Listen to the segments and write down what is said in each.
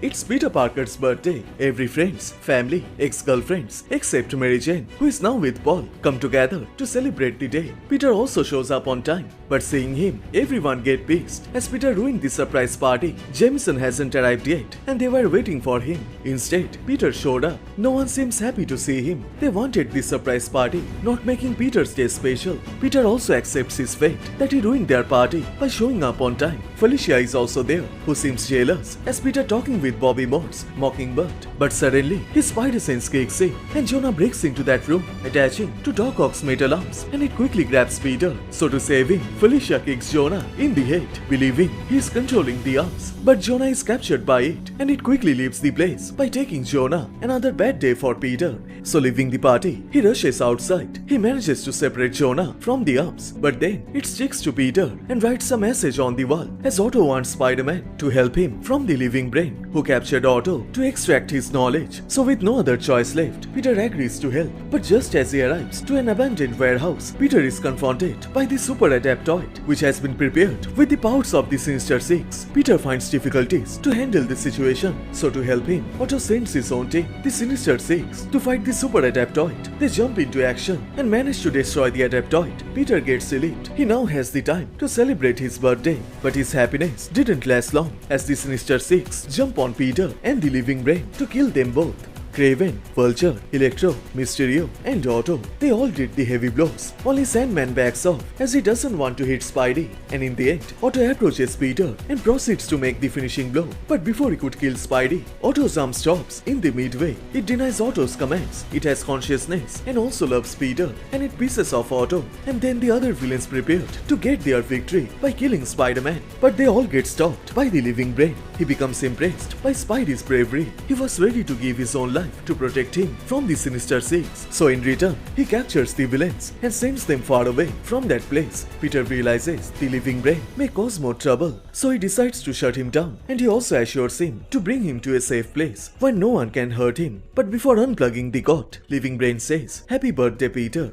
It's Peter Parker's birthday. Every friends, family, ex-girlfriends, except Mary Jane, who is now with Paul, come together to celebrate the day. Peter also shows up on time, but seeing him, everyone get pissed as Peter ruined the surprise party. Jameson hasn't arrived yet, and they were waiting for him. Instead, Peter showed up. No one seems happy to see him. They wanted the surprise party, not making Peter's day special. Peter also accepts his fate, that he ruined their party by showing up on time. Felicia is also there, who seems jealous as Peter talking with Bobby Morse, Mockingbird. But suddenly, his spider sense kicks in, and Jonah breaks into that room, attaching to Doc Ock's metal arms, and it quickly grabs Peter. So to save him, Felicia kicks Jonah in the head, believing he is controlling the arms. But Jonah is captured by it, and it quickly leaves the place by taking Jonah. Another bad day for Peter. So leaving the party, he rushes outside. He manages to separate Jonah from the arms, but then it sticks to Peter and writes a message on the wall, as Otto wants Spider-Man to help him from the living brain, who captured Otto to extract his knowledge. So with no other choice left, Peter agrees to help. But just as he arrives to an abandoned warehouse, Peter is confronted by the super adaptoid, which has been prepared with the powers of the Sinister Six. Peter finds difficulties to handle the situation, so to help him, Otto sends his own team, the Sinister Six, to fight the super adaptoid. They jump into action and manage to destroy the adaptoid. Peter gets relieved. He now has the time to celebrate his birthday, but his happiness didn't last long as the Sinister Six jump on Peter and the living brain to kill them both. Kraven, Vulture, Electro, Mysterio, and Otto, they all did the heavy blows. Only Sandman backs off as he doesn't want to hit Spidey, and in the end, Otto approaches Peter and proceeds to make the finishing blow. But before he could kill Spidey, Otto's arm stops in the midway. It denies Otto's commands. It has consciousness and also loves Peter, and it pisses off Otto. And then the other villains prepared to get their victory by killing Spider-Man. But they all get stopped by the living brain. He becomes impressed by Spidey's bravery. He was ready to give his own life to protect him from the Sinister Six. So in return, he captures the villains and sends them far away from that place. Peter realizes the living brain may cause more trouble, so he decides to shut him down, and he also assures him to bring him to a safe place where no one can hurt him. But before unplugging the god, living brain says, "Happy birthday, Peter."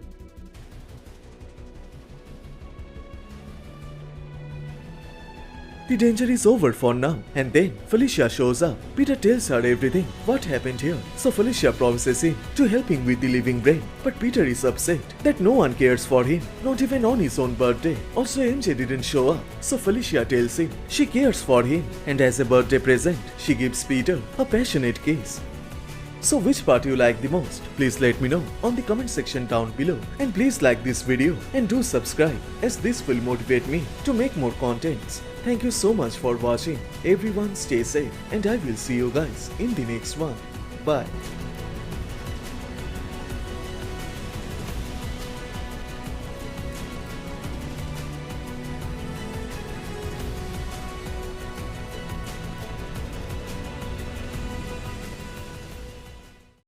The danger is over for now, and then Felicia shows up. Peter tells her everything, what happened here. So Felicia promises him to help him with the living brain. But Peter is upset that no one cares for him, not even on his own birthday. Also MJ didn't show up, so Felicia tells him she cares for him, and as a birthday present, she gives Peter a passionate kiss. So which part you like the most? Please let me know on the comment section down below, and please like this video and do subscribe, as this will motivate me to make more contents. Thank you so much for watching. Everyone stay safe, and I will see you guys in the next one. Bye.